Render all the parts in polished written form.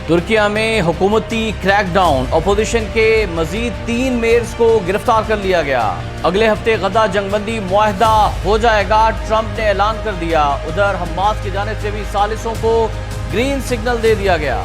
ترکیہ میں حکومتی crack down, opposition کے مزید 3 میئرز کو گرفتار کر لیا گیا۔ اگلے ہفتے غزہ جنگ بندی معاہدہ ہو جائے گا، ٹرمپ نے اعلان کر دیا۔ ادھر حماس کی جانب سے بھی ثالثوں کو گرین سگنل دے دیا گیا۔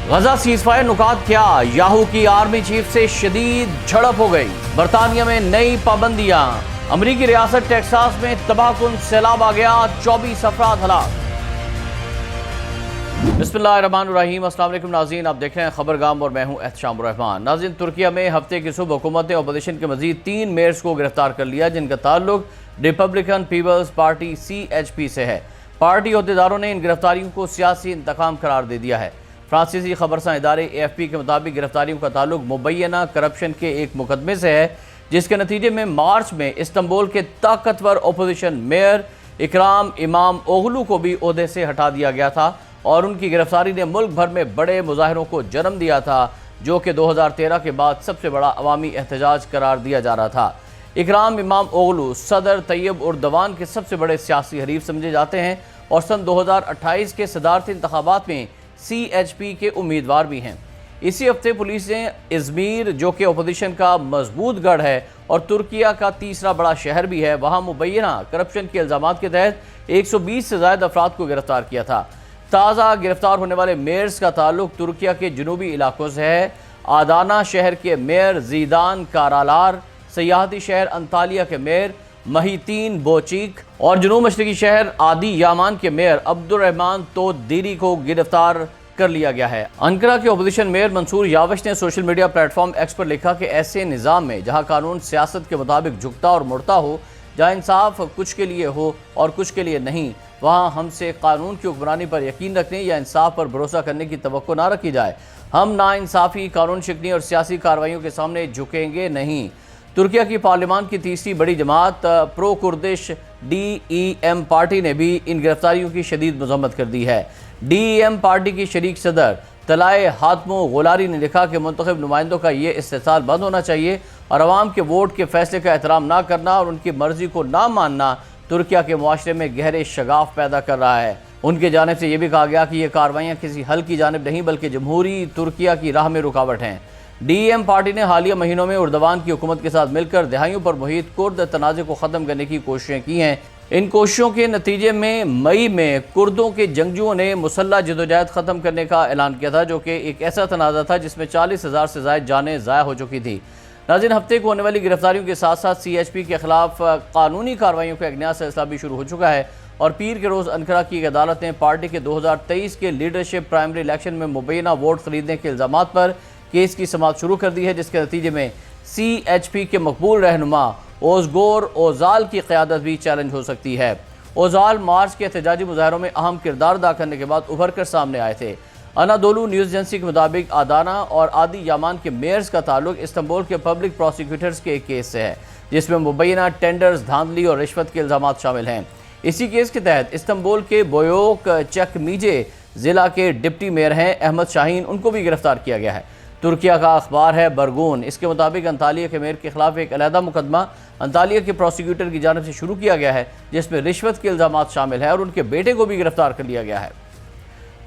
غزہ سیز فائر نکات کیا؟ یاہو کی آرمی چیف سے شدید جھڑپ ہو گئی۔ برطانیہ میں نئی پابندیاں۔ امریکی ریاست ٹیکساس میں تباہ کن سیلاب آ گیا، 24 افراد ہلاک۔ بسم اللہ الرحمن الرحیم۔ السلام علیکم ناظرین، آپ دیکھ رہے ہیں خبرگام اور میں ہوں احتشام الرحمان۔ ناظرین، ترکیہ میں ہفتے کی صبح حکومت نے اپوزیشن کے مزید 3 میئرز کو گرفتار کر لیا، جن کا تعلق ریپبلکن پیپلز پارٹی CHP سے ہے۔ پارٹی عہدیداروں نے ان گرفتاریوں کو سیاسی انتقام قرار دے دیا ہے۔ فرانسیسی خبرساں ادارے AFP کے مطابق گرفتاریوں کا تعلق مبینہ کرپشن کے ایک مقدمے سے ہے، جس کے نتیجے میں مارچ میں استنبول کے طاقتور اپوزیشن میئر اکرام امام اوغلو کو بھی عہدے سے ہٹا دیا گیا تھا، اور ان کی گرفتاری نے ملک بھر میں بڑے مظاہروں کو جنم دیا تھا، جو کہ 2013 کے بعد سب سے بڑا عوامی احتجاج قرار دیا جا رہا تھا۔ اکرام امام اوغلو صدر طیب اردوان کے سب سے بڑے سیاسی حریف سمجھے جاتے ہیں، اور سن 2028 کے صدارتی انتخابات میں CHP کے امیدوار بھی ہیں۔ اسی ہفتے پولیس نے ازمیر، جو کہ اپوزیشن کا مضبوط گڑھ ہے اور ترکیہ کا تیسرا بڑا شہر بھی ہے، وہاں مبینہ کرپشن کے الزامات کے تحت 120 سے زائد افراد کو گرفتار کیا تھا۔ تازہ گرفتار ہونے والے میئرز کا تعلق ترکیہ کے جنوبی علاقوں سے ہے۔ آدانہ شہر کے میئر زیدان کارالار، سیاحتی شہر انطالیہ کے میئر مہیتین بوچیک اور جنوب مشرقی شہر آدی یامان کے میئر عبدالرحمن تودیری کو گرفتار کر لیا گیا ہے۔ انقرہ کے اپوزیشن میئر منصور یاوش نے social media platform X پر لکھا کہ ایسے نظام میں جہاں قانون سیاست کے مطابق جھکتا اور مڑتا ہو، جہاں انصاف کچھ کے لیے ہو اور کچھ کے لیے نہیں، وہاں ہم سے قانون کی حکمرانی پر یقین رکھنے یا انصاف پر بھروسہ کرنے کی توقع نہ رکھی جائے۔ ہم ناانصافی، قانون شکنی اور سیاسی کارروائیوں کے سامنے جھکیں گے نہیں۔ ترکیہ کی پارلیمان کی تیسری بڑی جماعت پرو کردش DEM پارٹی نے بھی ان گرفتاریوں کی شدید مذمت کر دی ہے۔ DEM پارٹی کی شریک صدر طلائع حاتمو غولاری نے لکھا کہ منتخب نمائندوں کا یہ استحصال بند ہونا چاہیے، اور عوام کے ووٹ کے فیصلے کا احترام نہ کرنا اور ان کی مرضی کو نہ ماننا ترکیہ کے معاشرے میں گہرے شگاف پیدا کر رہا ہے۔ ان کی جانب سے یہ بھی کہا گیا کہ یہ کارروائیاں کسی حل کی جانب نہیں بلکہ جمہوری ترکیہ کی راہ میں رکاوٹ ہیں۔ DEM پارٹی نے حالیہ مہینوں میں اردوان کی حکومت کے ساتھ مل کر دہائیوں پر محیط کرد تنازع کو ختم کرنے کی کوششیں کی ہیں۔ ان کوششوں کے نتیجے میں مئی میں کردوں کے جنگجوؤں نے مسلح جدوجہد ختم کرنے کا اعلان کیا تھا، جو کہ ایک ایسا تنازع تھا جس میں 40,000 سے زائد جانیں ضائع ہو چکی تھی۔ ناظرین، ہفتے کو ہونے والی گرفتاریوں کے ساتھ ساتھ CHP کے خلاف قانونی کارروائیوں کا ایک نیا سلسلہ بھی شروع ہو چکا ہے، اور پیر کے روز انقرہ کی ایک عدالت نے پارٹی کے 2023 کے لیڈرشپ پرائمری الیکشن میں مبینہ ووٹ خریدنے کے الزامات پر کیس کی سماعت شروع کر دی ہے، جس کے نتیجے میں CHP کے مقبول رہنما اوزگور اوزال کی قیادت بھی چیلنج ہو سکتی ہے۔ اوزال مارچ کے احتجاجی مظاہروں میں اہم کردار ادا کرنے کے بعد ابھر کر سامنے آئے تھے۔ انادولو نیوز ایجنسی کے مطابق آدانہ اور آدی یامان کے میئرز کا تعلق استنبول کے پبلک پروسیکیوٹرز کے ایک کیس سے ہے، جس میں مبینہ ٹینڈرز، دھاندلی اور رشوت کے الزامات شامل ہیں۔ اسی کیس کے تحت استنبول کے بویوک چکمیجے ضلع کے ڈپٹی میئر ہیں احمد شاہین، ان کو بھی گرفتار کیا گیا ہے۔ ترکیہ کا اخبار ہے برگون، اس کے مطابق انطالیہ کے میئر کے خلاف ایک علیحدہ مقدمہ انطالیہ کے پروسیکیوٹر کی جانب سے شروع کیا گیا ہے، جس میں رشوت کے الزامات شامل ہیں، اور ان کے بیٹے کو بھی گرفتار کر لیا گیا ہے۔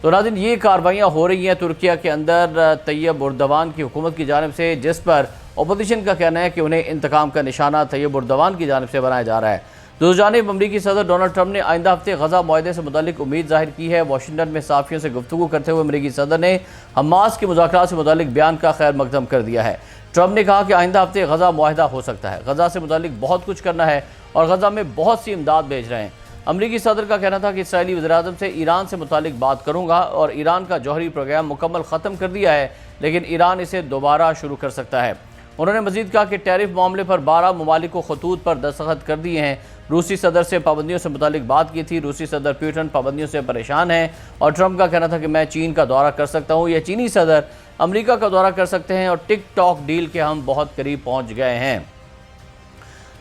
تو ناظرین، یہ کارروائیاں ہو رہی ہیں ترکیہ کے اندر طیب اردوان کی حکومت کی جانب سے، جس پر اپوزیشن کا کہنا ہے کہ انہیں انتقام کا نشانہ طیب اردوان کی جانب سے بنایا جا رہا ہے۔ دوسری جانب امریکی صدر ڈونلڈ ٹرمپ نے آئندہ ہفتے غزہ معاہدے سے متعلق امید ظاہر کی ہے۔ واشنگٹن میں صحافیوں سے گفتگو کرتے ہوئے امریکی صدر نے حماس کے مذاکرات سے متعلق بیان کا خیر مقدم کر دیا ہے۔ ٹرمپ نے کہا کہ آئندہ ہفتے غزہ معاہدہ ہو سکتا ہے، غزہ سے متعلق بہت کچھ کرنا ہے اور غزہ میں بہت سی امداد بھیج رہے ہیں۔ امریکی صدر کا کہنا تھا کہ اسرائیلی وزیراعظم سے ایران سے متعلق بات کروں گا، اور ایران کا جوہری پروگرام مکمل ختم کر دیا ہے، لیکن ایران اسے دوبارہ شروع کر سکتا ہے۔ انہوں نے مزید کہا کہ ٹیرف معاملے پر 12 ممالک کو خطوط پر دستخط کر دیے ہیں۔ روسی صدر سے پابندیوں سے متعلق بات کی تھی۔ روسی صدر پیوٹن پابندیوں سے پریشان ہیں، اور ٹرمپ کا کہنا تھا کہ میں چین کا دورہ کر سکتا ہوں یا چینی صدر امریکہ کا دورہ کر سکتے ہیں، اور ٹک ٹاک ڈیل کے ہم بہت قریب پہنچ گئے ہیں۔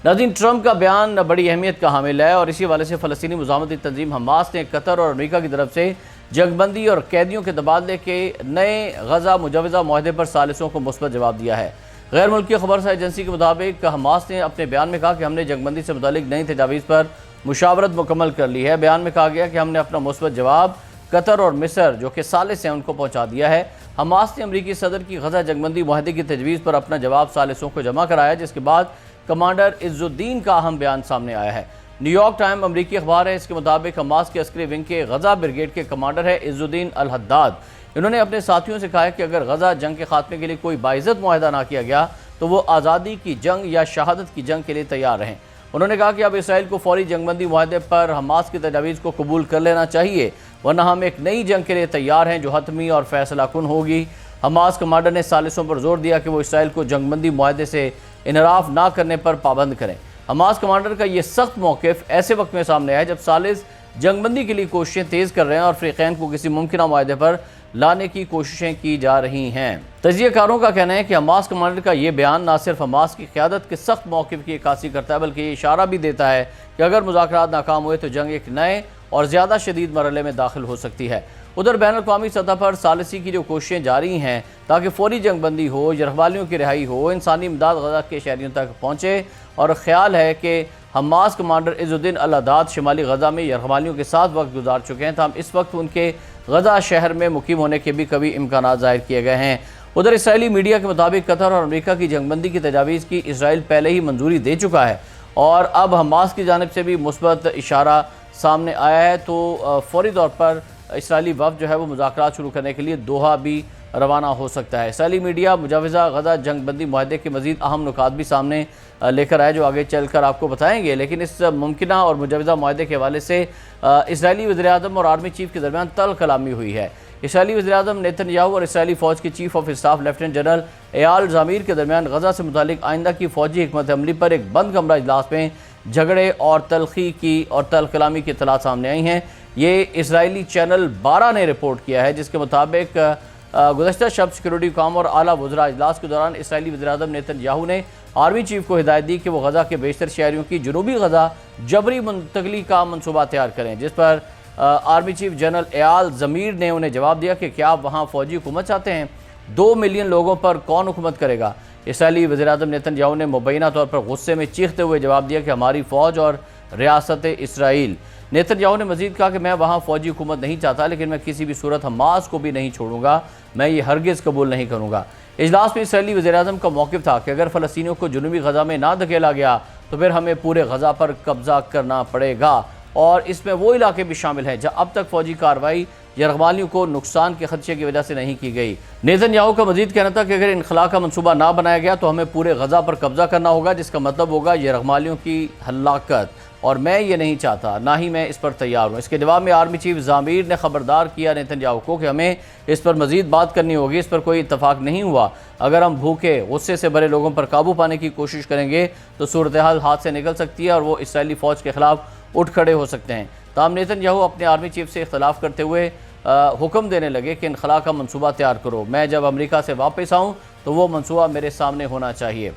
ناظرین، ٹرمپ کا بیان بڑی اہمیت کا حامل ہے، اور اسی حوالے سے فلسطینی مزاحمتی تنظیم حماس نے قطر اور امریکہ کی طرف سے جنگ بندی اور قیدیوں کے تبادلے کے نئے غزہ مجوزہ معاہدے پر ثالثوں کو مثبت جواب دیا ہے۔ غیر ملکی خبرساں ایجنسی کے مطابق حماس نے اپنے بیان میں کہا کہ ہم نے جنگ بندی سے متعلق نئی تجاویز پر مشاورت مکمل کر لی ہے۔ بیان میں کہا گیا کہ ہم نے اپنا مثبت جواب قطر اور مصر جو کہ ثالث ہیں ان کو پہنچا دیا ہے۔ حماس نے امریکی صدر کی غزہ جنگ بندی معاہدے کی تجویز پر اپنا جواب ثالثوں کو جمع کرایا، جس کے بعد کمانڈر عز الدین کا اہم بیان سامنے آیا ہے۔ نیو یارک ٹائم امریکی اخبار ہے، اس کے مطابق حماس کے عسکری ونگ کے غزہ بریگیڈ کے کمانڈر ہے عز الدین الحداد۔ انہوں نے اپنے ساتھیوں سے کہا ہے کہ اگر غزہ جنگ کے خاتمے کے لیے کوئی باعزت معاہدہ نہ کیا گیا تو وہ آزادی کی جنگ یا شہادت کی جنگ کے لیے تیار رہیں۔ انہوں نے کہا کہ اب اسرائیل کو فوری جنگ بندی معاہدے پر حماس کی تجاویز کو قبول کر لینا چاہیے، ورنہ ہم ایک نئی جنگ کے لیے تیار ہیں جو حتمی اور فیصلہ کن ہوگی۔ حماس کمانڈر نے ثالثوں پر زور دیا کہ وہ اسرائیل کو جنگ بندی معاہدے سے انحراف نہ کرنے پر پابند کریں۔ حماس کمانڈر کا یہ سخت موقف ایسے وقت میں سامنے آیا جب ثالث جنگ بندی کے لیے کوششیں تیز کر رہے ہیں اور فریقین کو کسی ممکنہ معاہدے پر لانے کی کوششیں کی جا رہی ہیں۔ تجزیہ کاروں کا کہنا ہے کہ حماس کمانڈر کا یہ بیان نہ صرف حماس کی قیادت کے سخت موقف کی عکاسی کرتا ہے بلکہ یہ اشارہ بھی دیتا ہے کہ اگر مذاکرات ناکام ہوئے تو جنگ ایک نئے اور زیادہ شدید مرحلے میں داخل ہو سکتی ہے۔ ادھر بین الاقوامی سطح پر ثالثی کی جو کوششیں جاری ہیں تاکہ فوری جنگ بندی ہو، یرغمالیوں کی رہائی ہو، انسانی امداد غزہ کے شہریوں تک پہنچے، اور خیال ہے کہ حماس کمانڈر عز الدین الحداد شمالی غزہ میں یرغمالیوں کے ساتھ وقت گزار چکے ہیں، تاہم اس وقت ان کے غزہ شہر میں مقیم ہونے کے بھی کبھی امکانات ظاہر کیے گئے ہیں۔ ادھر اسرائیلی میڈیا کے مطابق قطر اور امریکہ کی جنگ بندی کی تجاویز کی اسرائیل پہلے ہی منظوری دے چکا ہے اور اب حماس کی جانب سے بھی مثبت اشارہ سامنے آیا ہے، تو فوری طور پر اسرائیلی وفد جو ہے وہ مذاکرات شروع کرنے کے لیے دوحہ بھی روانہ ہو سکتا ہے۔ اسرائیلی میڈیا مجوزہ غزہ جنگ بندی معاہدے کے مزید اہم نکات بھی سامنے لے کر آئے جو آگے چل کر آپ کو بتائیں گے، لیکن اس ممکنہ اور مجوزہ معاہدے کے حوالے سے اسرائیلی وزیراعظم اور آرمی چیف کے درمیان تلخ کلامی ہوئی ہے۔ اسرائیلی وزیراعظم نیتن یاہو اور اسرائیلی فوج کے chief of staff lieutenant general Eyal Zamir کے درمیان غزہ سے متعلق آئندہ کی فوجی حکمت عملی پر ایک بند کمرہ اجلاس میں جھگڑے اور تلخی کی اور تلخ کلامی کی اطلاعات سامنے آئی ہیں۔ یہ اسرائیلی چینل 12 نے رپورٹ کیا ہے، جس کے مطابق گزشتہ شب سیکورٹی حکام اور اعلیٰ وزراء اجلاس کے دوران اسرائیلی وزیراعظم نیتن یاہو نے آرمی چیف کو ہدایت دی کہ وہ غزہ کے بیشتر شہریوں کی جنوبی غزہ جبری منتقلی کا منصوبہ تیار کریں، جس پر آرمی چیف جنرل ایال زمیر نے انہیں جواب دیا کہ کیا آپ وہاں فوجی حکومت چاہتے ہیں؟ 2 ملین لوگوں پر کون حکومت کرے گا؟ اسرائیلی وزیراعظم نیتن یاہو نے مبینہ طور پر غصے میں چیختے ہوئے جواب دیا کہ ہماری فوج اور ریاست اسرائیل۔ نیتن یاہو نے مزید کہا کہ میں وہاں فوجی حکومت نہیں چاہتا، لیکن میں کسی بھی صورت حماس کو بھی نہیں چھوڑوں گا، میں یہ ہرگز قبول نہیں کروں گا۔ اجلاس میں اسرائیلی وزیراعظم کا موقف تھا کہ اگر فلسطینیوں کو جنوبی غزہ میں نہ دھکیلا گیا تو پھر ہمیں پورے غزہ پر قبضہ کرنا پڑے گا، اور اس میں وہ علاقے بھی شامل ہیں جہاں اب تک فوجی کارروائی یرغمالیوں کو نقصان کے خدشے کی وجہ سے نہیں کی گئی۔ نیتن یاہو کا مزید کہنا تھا کہ اگر انخلاء کا منصوبہ نہ بنایا گیا تو ہمیں پورے غزہ پر قبضہ کرنا ہوگا، جس کا مطلب ہوگا یرغمالیوں کی ہلاکت، اور میں یہ نہیں چاہتا، نہ ہی میں اس پر تیار ہوں۔ اس کے جواب میں آرمی چیف زامیر نے خبردار کیا نیتن یاہو کو کہ ہمیں اس پر مزید بات کرنی ہوگی، اس پر کوئی اتفاق نہیں ہوا۔ اگر ہم بھوکے غصے سے بھرے لوگوں پر قابو پانے کی کوشش کریں گے تو صورتحال ہاتھ سے نکل سکتی ہے اور وہ اسرائیلی فوج کے خلاف اٹھ کھڑے ہو سکتے ہیں۔ تاہم نیتن یاہو اپنے آرمی چیف سے اختلاف کرتے ہوئے حکم دینے لگے کہ انخلاء کا منصوبہ تیار کرو، میں جب امریکہ سے واپس آؤں تو وہ منصوبہ میرے سامنے ہونا چاہیے۔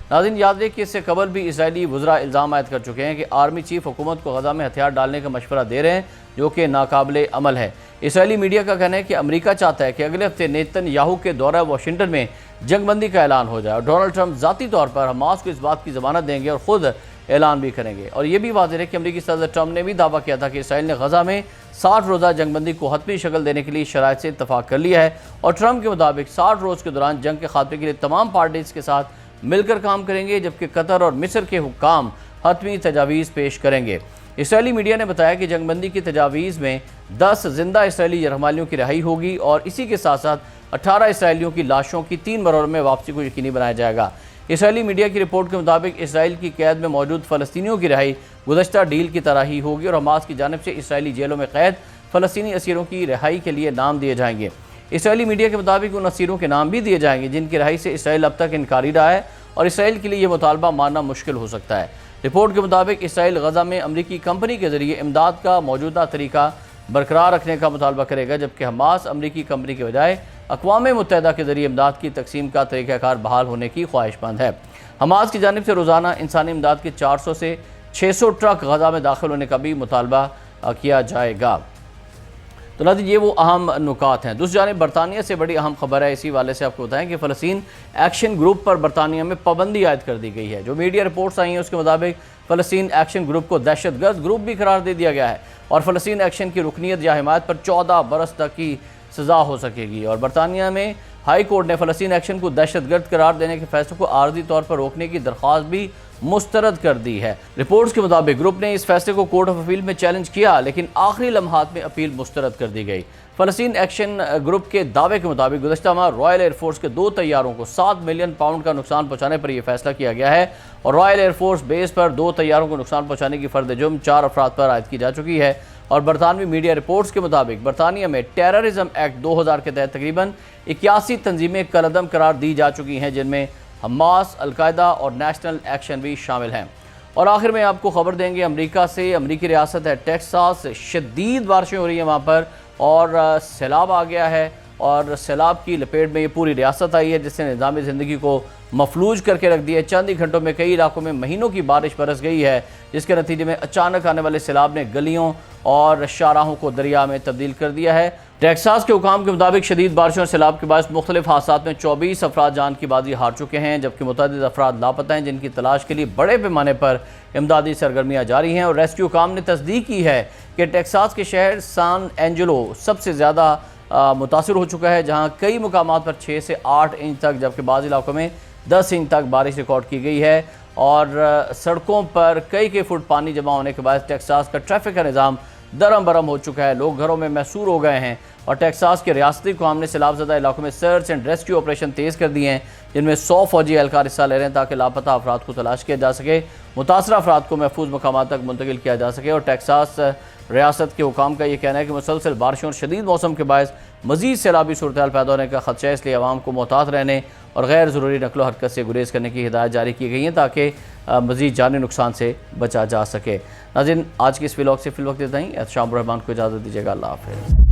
ناظرین یاد رکھیں کہ اس سے قبل بھی اسرائیلی وزراء الزام عائد کر چکے ہیں کہ آرمی چیف حکومت کو غزہ میں ہتھیار ڈالنے کا مشورہ دے رہے ہیں، جو کہ ناقابل عمل ہے۔ اسرائیلی میڈیا کا کہنا ہے کہ امریکہ چاہتا ہے کہ اگلے ہفتے نیتن یاہو کے دورہ واشنگٹن میں جنگ بندی کا اعلان ہو جائے، اور ڈونلڈ ٹرمپ ذاتی طور پر حماس کو اس بات کی ضمانت دیں گے اور خود اعلان بھی کریں گے۔ اور یہ بھی واضح ہے کہ امریکی صدر ٹرمپ نے بھی دعویٰ کیا تھا کہ اسرائیل نے غزہ میں 60 روزہ جنگ بندی کو حتمی شکل دینے کے لیے شرائط سے اتفاق کر لیا ہے، اور ٹرمپ کے مطابق 60 روز کے دوران جنگ کے خاتمے کے لیے تمام پارٹیز کے ساتھ مل کر کام کریں گے، جبکہ قطر اور مصر کے حکام حتمی تجاویز پیش کریں گے۔ اسرائیلی میڈیا نے بتایا کہ جنگ بندی کی تجاویز میں 10 زندہ اسرائیلی یرغمالیوں کی رہائی ہوگی اور اسی کے ساتھ ساتھ 18 اسرائیلیوں کی لاشوں کی 3 مرحلوں میں واپسی کو یقینی بنایا جائے گا۔ اسرائیلی میڈیا کی رپورٹ کے مطابق اسرائیل کی قید میں موجود فلسطینیوں کی رہائی گزشتہ ڈیل کی طرح ہی ہوگی، اور حماس کی جانب سے اسرائیلی جیلوں میں قید فلسطینی اسیروں کی رہائی کے لیے نام دیے جائیں گے۔ اسرائیلی میڈیا کے مطابق ان اسیروں کے نام بھی دیے جائیں گے جن کی رہائی سے اسرائیل اب تک انکاری رہا ہے، اور اسرائیل کے لیے یہ مطالبہ ماننا مشکل ہو سکتا ہے۔ رپورٹ کے مطابق اسرائیل غزہ میں امریکی کمپنی کے ذریعے امداد کا موجودہ طریقہ برقرار رکھنے کا مطالبہ کرے گا، جبکہ حماس امریکی کمپنی کے بجائے اقوام متحدہ کے ذریعے امداد کی تقسیم کا طریقہ کار بحال ہونے کی خواہش مند ہے۔ حماس کی جانب سے روزانہ انسانی امداد کے 400 سے 600 ٹرک غزہ میں داخل ہونے کا بھی مطالبہ کیا جائے گا۔ تو ناظرین یہ وہ اہم نکات ہیں۔ دوسری جانب برطانیہ سے بڑی اہم خبر ہے، اسی والے سے آپ کو بتائیں کہ فلسطین ایکشن گروپ پر برطانیہ میں پابندی عائد کر دی گئی ہے۔ جو میڈیا رپورٹس آئی ہیں اس کے مطابق فلسطین ایکشن گروپ کو دہشت گرد گروپ بھی قرار دے دیا گیا ہے اور فلسطین ایکشن کی رکنیت یا حمایت پر 14 برس تک کی سزا ہو سکے گی۔ اور برطانیہ میں ہائی کورٹ نے فلسطین ایکشن کو دہشت گرد قرار دینے کے فیصلے کو عارضی طور پر روکنے کی درخواست بھی مسترد کر دی ہے۔ رپورٹس کے مطابق گروپ نے اس فیصلے کو کورٹ آف اپیل میں چیلنج کیا، لیکن آخری لمحات میں اپیل مسترد کر دی گئی۔ فلسطین ایکشن گروپ کے دعوے کے مطابق گزشتہ ماہ رائل ایئر فورس کے 2 طیاروں کو 7 ملین پاؤنڈ کا نقصان پہنچانے پر یہ فیصلہ کیا گیا ہے اور رائل ایئر فورس بیس پر 2 طیاروں کو نقصان پہنچانے کی فرد جرم 4 افراد پر عائد کی جا چکی ہے۔ اور برطانوی میڈیا رپورٹس کے مطابق برطانیہ میں ٹیررزم ایکٹ 2000 کے تحت تقریباً 81 تنظیمیں کالعدم قرار دی جا چکی ہیں، جن میں حماس، القاعدہ اور نیشنل ایکشن بھی شامل ہیں۔ اور آخر میں آپ کو خبر دیں گے امریکہ سے۔ امریکی ریاست ہے ٹیکساس، شدید بارشیں ہو رہی ہیں وہاں پر اور سیلاب آ گیا ہے اور سیلاب کی لپیٹ میں یہ پوری ریاست آئی ہے، جس نے نظام زندگی کو مفلوج کر کے رکھ دیا ہے۔ چند ہی گھنٹوں میں کئی علاقوں میں مہینوں کی بارش برس گئی ہے، جس کے نتیجے میں اچانک آنے والے سیلاب نے گلیوں اور شاہراہوں کو دریا میں تبدیل کر دیا ہے۔ ٹیکساس کے حکام کے مطابق شدید بارشوں اور سیلاب کے باعث مختلف حادثات میں 24 افراد جان کی بازی ہار چکے ہیں، جبکہ متعدد افراد لاپتہ ہیں، جن کی تلاش کے لیے بڑے پیمانے پر امدادی سرگرمیاں جاری ہیں۔ اور ریسکیو حکام نے تصدیق کی ہے کہ ٹیکساس کے شہر سان اینجلو سب سے زیادہ متاثر ہو چکا ہے، جہاں کئی مقامات پر 6 سے 8 انچ تک، جبکہ بعض علاقوں میں 10 انچ تک بارش ریکارڈ کی گئی ہے۔ اور سڑکوں پر کئی فٹ پانی جمع ہونے کے باعث ٹیکساس کا ٹریفک کا نظام درم برم ہو چکا ہے، لوگ گھروں میں محصور ہو گئے ہیں اور ٹیکساس کے ریاستی حکام نے سیلاب زدہ علاقوں میں سرچ اینڈ ریسکیو آپریشن تیز کر دیے ہیں، جن میں 100 فوجی اہلکار حصہ لے رہے ہیں تاکہ لاپتہ افراد کو تلاش کیا جا سکے، متاثرہ افراد کو محفوظ مقامات تک منتقل کیا جا سکے۔ اور ٹیکساس ریاست کے حکام کا یہ کہنا ہے کہ مسلسل بارشوں اور شدید موسم کے باعث مزید سیلابی صورتحال پیدا ہونے کا خدشہ ہے، اس لیے عوام کو محتاط رہنے اور غیر ضروری نقل و حرکت سے گریز کرنے کی ہدایت جاری کی گئی ہیں تاکہ مزید جانی نقصان سے بچا جا سکے۔ ناظرین آج کی اس ولاگ سے فی الوقت اتنا ہی۔ احتشام الرحمان کو اجازت دیجیے گا۔ اللہ حافظ۔